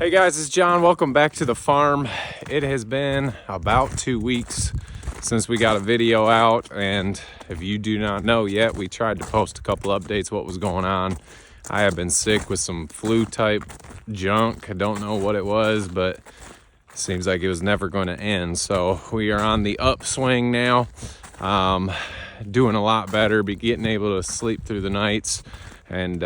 Hey guys, it's John. Welcome back to the farm. It has been about 2 weeks since we got a video out, and if you do not know yet, we tried to post a couple updates what was going on. I have been sick with some flu type junk. I don't know what it was, but it seems like it was never going to end. So we are on the upswing now, doing a lot better, getting able to sleep through the nights, and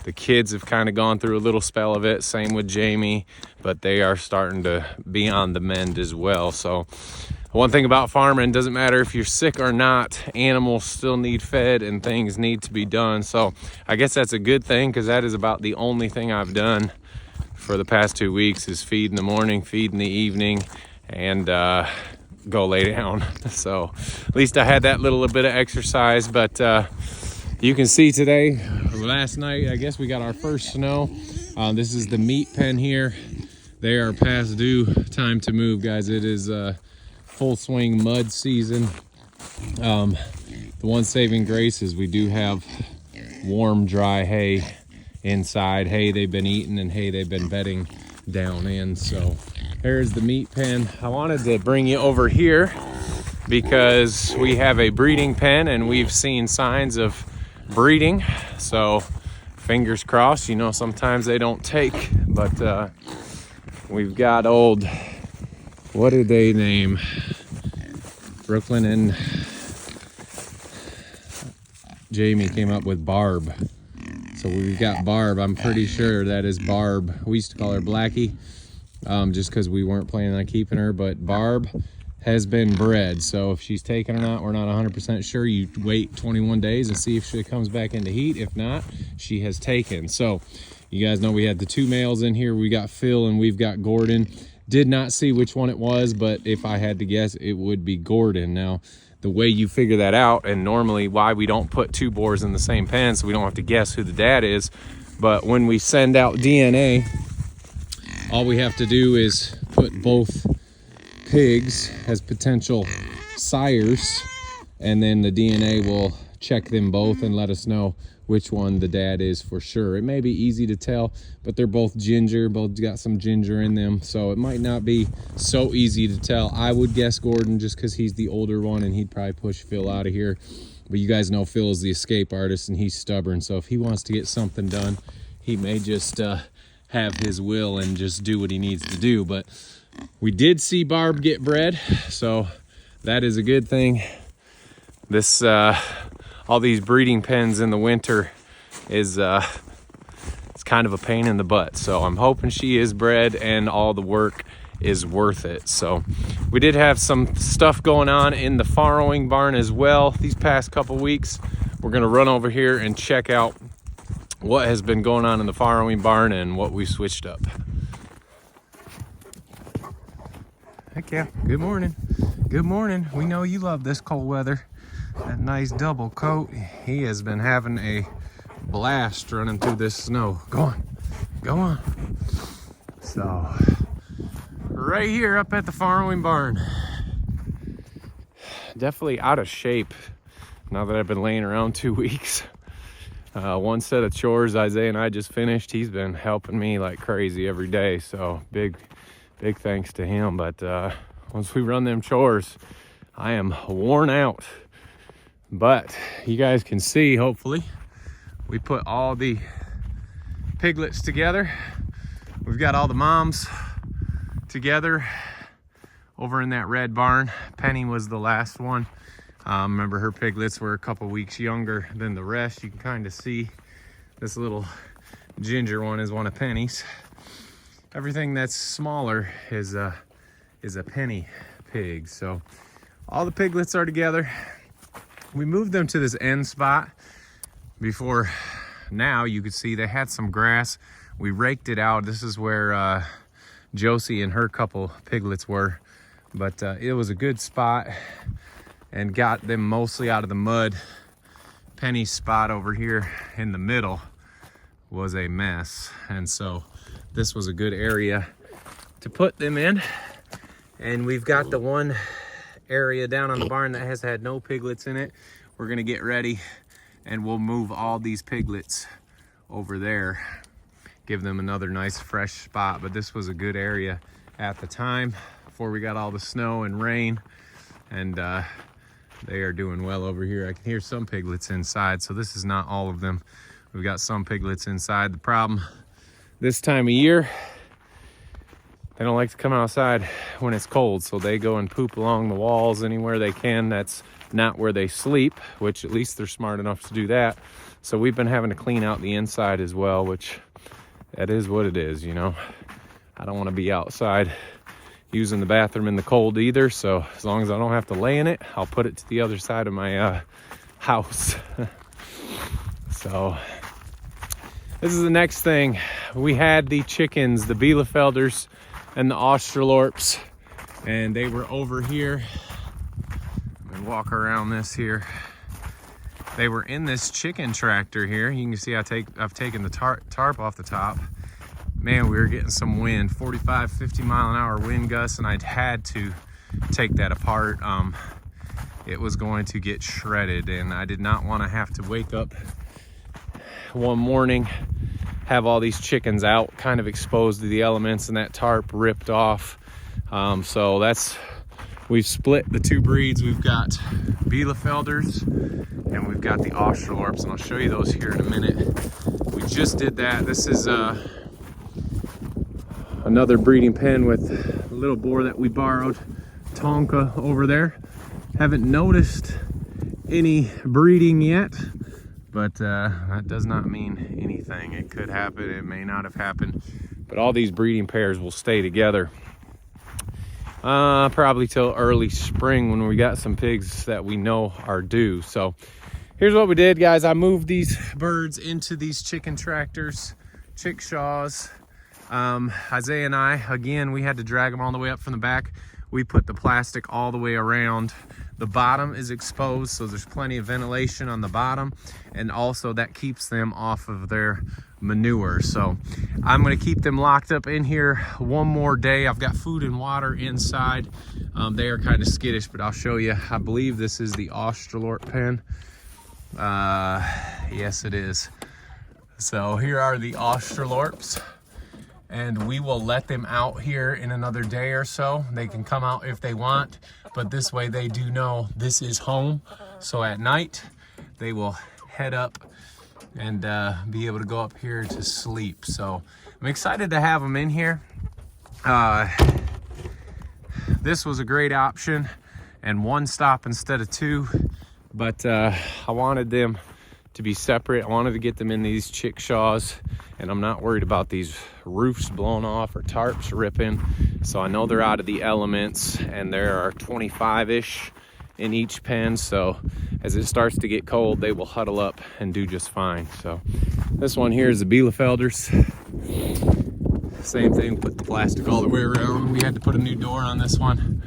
the kids have kind of gone through a little spell of it, same with Jamie, but they are starting to be on the mend as well. So one thing about farming, doesn't matter if you're sick or not, animals still need fed and things need to be done. So I guess that's a good thing, because that is about the only thing I've done for the past 2 weeks is feed in the morning, feed in the evening, and go lay down. So at least I had that little bit of exercise, but you can see today, last night, I guess we got our first snow. This is the meat pen here. They are past due time to move, guys. It is full swing mud season. The one saving grace is we do have warm, dry hay inside. Hay they've been eating and hay they've been bedding down in. So here's the meat pen. I wanted to bring you over here because we have a breeding pen and we've seen signs of breeding, so fingers crossed. You know, sometimes they don't take, but we've got old, what did they name, Brooklyn and Jamie came up with Barb. So we've got Barb. I'm pretty sure that is Barb. We used to call her Blackie, just because we weren't planning on keeping her, but Barb has been bred. So if she's taken or not, we're not 100% sure. You wait 21 days and see if she comes back into heat. If not, she has taken. So you guys know we had the two males in here. We got Phil and we've got Gordon. Did not see which one it was, but if I had to guess, it would be Gordon. Now, the way you figure that out, and normally why we don't put two boars in the same pen, so we don't have to guess who the dad is, but when we send out DNA, all we have to do is put both pigs as potential sires, and then the DNA will check them both and let us know which one the dad is for sure. It may be easy to tell, but they're both ginger, both got some ginger in them, so it might not be so easy to tell. I would guess Gordon just because he's the older one and he'd probably push Phil out of here, but you guys know Phil is the escape artist and he's stubborn, so if he wants to get something done, he may just have his will and just do what he needs to do. But we did see Barb get bred, so that is a good thing. This all these breeding pens in the winter is it's kind of a pain in the butt. So I'm hoping she is bred and all the work is worth it. So we did have some stuff going on in the farrowing barn as well these past couple weeks. We're gonna run over here and check out what has been going on in the farrowing barn and what we switched up. Heck yeah, good morning. Good morning. We know you love this cold weather. That nice double coat. He has been having a blast running through this snow. Go on, go on. So, right here up at the farrowing barn. Definitely out of shape now that I've been laying around 2 weeks. One set of chores Isaiah and I just finished. He's been helping me like crazy every day, so big thanks to him. But once we run them chores, I am worn out. But you guys can see, hopefully, we put all the piglets together. We've got all the moms together over in that red barn. Penny was the last one. Remember, her piglets were a couple weeks younger than the rest. You can kind of see this little ginger one is one of Penny's. Everything that's smaller is a Penny pig. So all the piglets are together. We moved them to this end spot. Before now, you could see they had some grass. We raked it out. This is where Josie and her couple piglets were, but it was a good spot and got them mostly out of the mud. Penny's spot over here in the middle was a mess, and so this was a good area to put them in. And we've got the one area down on the barn that has had no piglets in it. We're gonna get ready and we'll move all these piglets over there give them another nice fresh spot. But this was a good area at the time before we got all the snow and rain, and they are doing well over here. I can hear some piglets inside, so this is not all of them. We've got some piglets inside. The problem this time of year, they don't like to come outside when it's cold, so they go and poop along the walls anywhere they can. That's not where they sleep, which at least they're smart enough to do that. So we've been having to clean out the inside as well, which that is what it is, you know. I don't want to be outside using the bathroom in the cold either, so as long as I don't have to lay in it, I'll put it to the other side of my house. So this is the next thing. We had the chickens, the Bielefelders and the Australorps, and they were over here. Let me walk around this here. They were in this chicken tractor here. You can see I've taken the tarp off the top. Man, we were getting some wind, 45, 50 mile an hour wind gusts, and I'd had to take that apart. It was going to get shredded, and I did not want to have to wake up one morning, have all these chickens out kind of exposed to the elements and that tarp ripped off. So we've split the two breeds. We've got Bielefelders and we've got the Australorps, and I'll show you those here in a minute. We just did that. This is another breeding pen with a little boar that we borrowed, Tonka over there. Haven't noticed any breeding yet, but that does not mean anything. It could happen, it may not have happened, but all these breeding pairs will stay together probably till early spring when we got some pigs that we know are due. So here's what we did, guys. I moved these birds into these chicken tractors, chickshaws. Isaiah and I, again, we had to drag them all the way up from the back. We put the plastic all the way around. The bottom is exposed, so there's plenty of ventilation on the bottom, and also that keeps them off of their manure. So I'm going to keep them locked up in here one more day. I've got food and water inside. They are kind of skittish, but I'll show you. I believe this is the Australorp pen. Yes, it is. So here are the Australorps, and we will let them out here in another day or so. They can come out if they want, but this way they do know this is home. So at night they will head up and be able to go up here to sleep. So I'm excited to have them in here. This was a great option, and one stop instead of two, but I wanted them to be separate. I wanted to get them in these chickshaws, and I'm not worried about these roofs blown off or tarps ripping. So I know they're out of the elements, and there are 25-ish in each pen. So as it starts to get cold, they will huddle up and do just fine. So this one here is the Bielefelders. Same thing, put the plastic all the way around. We had to put a new door on this one.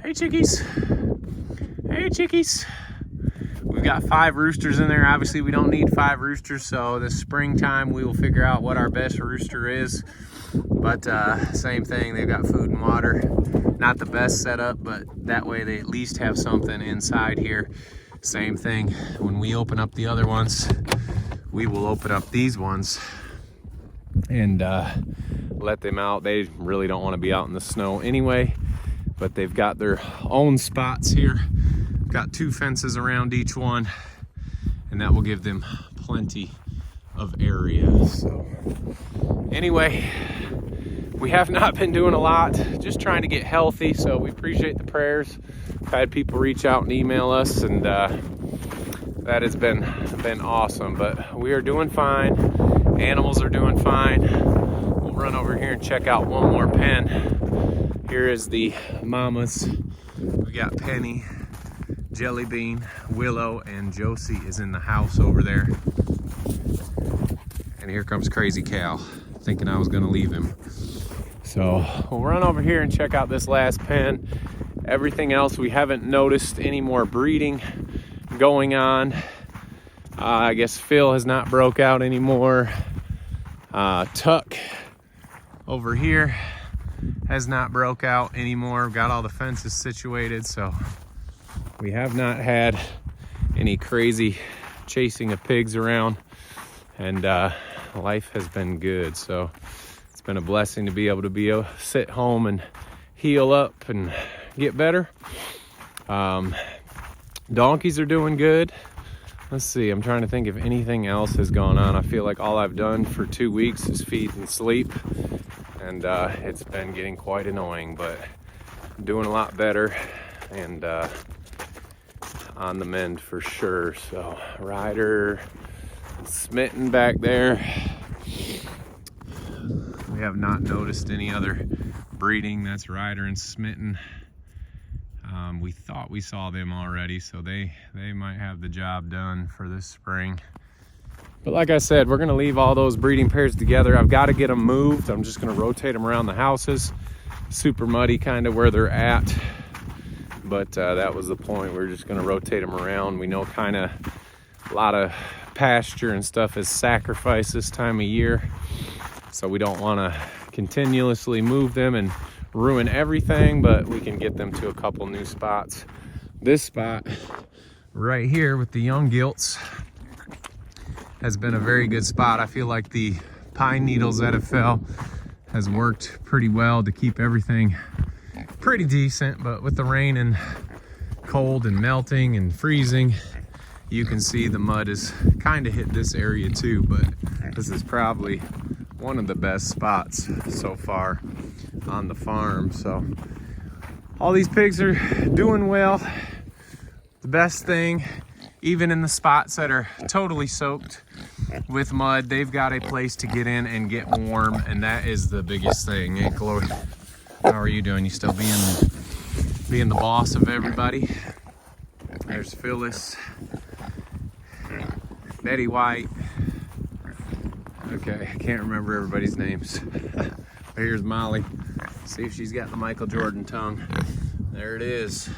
Hey chickies. Hey chickies. We've got 5 roosters in there. Obviously we don't need 5 roosters, so this springtime we will figure out what our best rooster is. But same thing, they've got food and water. Not the best setup, but that way they at least have something inside here. Same thing, when we open up the other ones, we will open up these ones and let them out. They really don't want to be out in the snow anyway, but they've got their own spots here. Got 2 fences around each one, and that will give them plenty of area. So anyway, we have not been doing a lot, just trying to get healthy, so we appreciate the prayers. I've had people reach out and email us, and that has been awesome. But we are doing fine. Animals are doing fine. We'll run over here and check out one more pen. Here is the mamas. We got Penny, Jelly Bean, Willow, and Josie is in the house over there. And here comes Crazy Cal, thinking I was gonna leave him. So we'll run over here and check out this last pen. Everything else, we haven't noticed any more breeding going on. I guess Phil has not broke out anymore. Tuck over here has not broke out anymore. Got all the fences situated, so we have not had any crazy chasing of pigs around, and life has been good. So it's been a blessing to be able to sit home and heal up and get better. Donkeys are doing good. Let's see, I'm trying to think if anything else has gone on. I feel like all I've done for 2 weeks is feed and sleep, and it's been getting quite annoying, but I'm doing a lot better and on the mend for sure. So Ryder, Smitten back there. We have not noticed any other breeding. That's Ryder and Smitten. We thought we saw them already, so they might have the job done for this spring. But like I said, we're gonna leave all those breeding pairs together. I've got to get them moved. I'm just gonna rotate them around the houses. Super muddy kind of where they're at, but that was the point. We're just gonna rotate them around. We know kind of a lot of pasture and stuff is sacrificed this time of year, so we don't want to continuously move them and ruin everything, but we can get them to a couple new spots. This spot right here with the young gilts has been a very good spot. I feel like the pine needles that have fell has worked pretty well to keep everything pretty decent, but with the rain and cold and melting and freezing, you can see the mud has kind of hit this area too, but this is probably one of the best spots so far on the farm. So all these pigs are doing well. The best thing, even in the spots that are totally soaked with mud, they've got a place to get in and get warm, and that is the biggest thing. Hey Chloe, how are you doing? You still being the boss of everybody? There's Phyllis, Betty White. Okay, I can't remember everybody's names. Here's Molly. See if she's got the Michael Jordan tongue. There it is.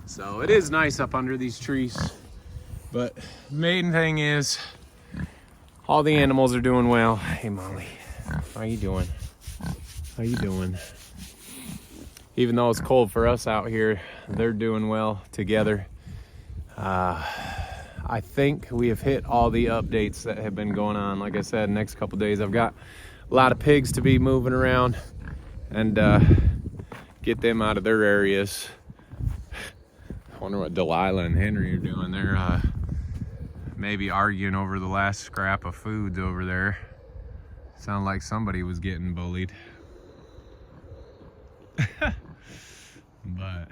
So it is nice up under these trees, but main thing is all the animals are doing well. Hey Molly, how you doing? How you doing? Even though it's cold for us out here, they're doing well together. I think we have hit all the updates that have been going on. Like I said, next couple days I've got a lot of pigs to be moving around and get them out of their areas. I wonder what Delilah and Henry are doing. They're maybe arguing over the last scrap of foods over there. Sound like somebody was getting bullied. But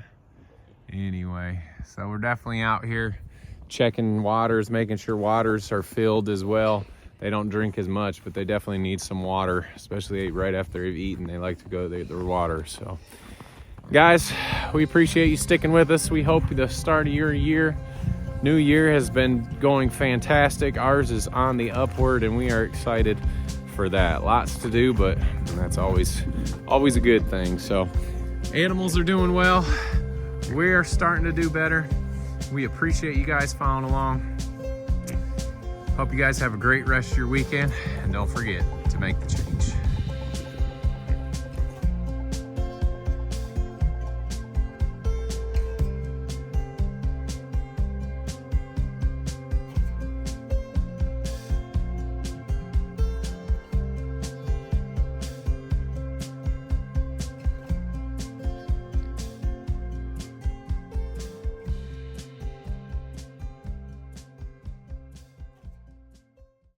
anyway, so we're definitely out here checking waters, making sure waters are filled as well. They don't drink as much, but they definitely need some water, especially right after they've eaten. They like to go to their water. So guys, we appreciate you sticking with us. We hope the start of your new year has been going fantastic. Ours is on the upward, and we are excited for that. Lots to do, but that's always a good thing. So animals are doing well. We are starting to do better. We appreciate you guys following along. Hope you guys have a great rest of your weekend, and don't forget to make the change.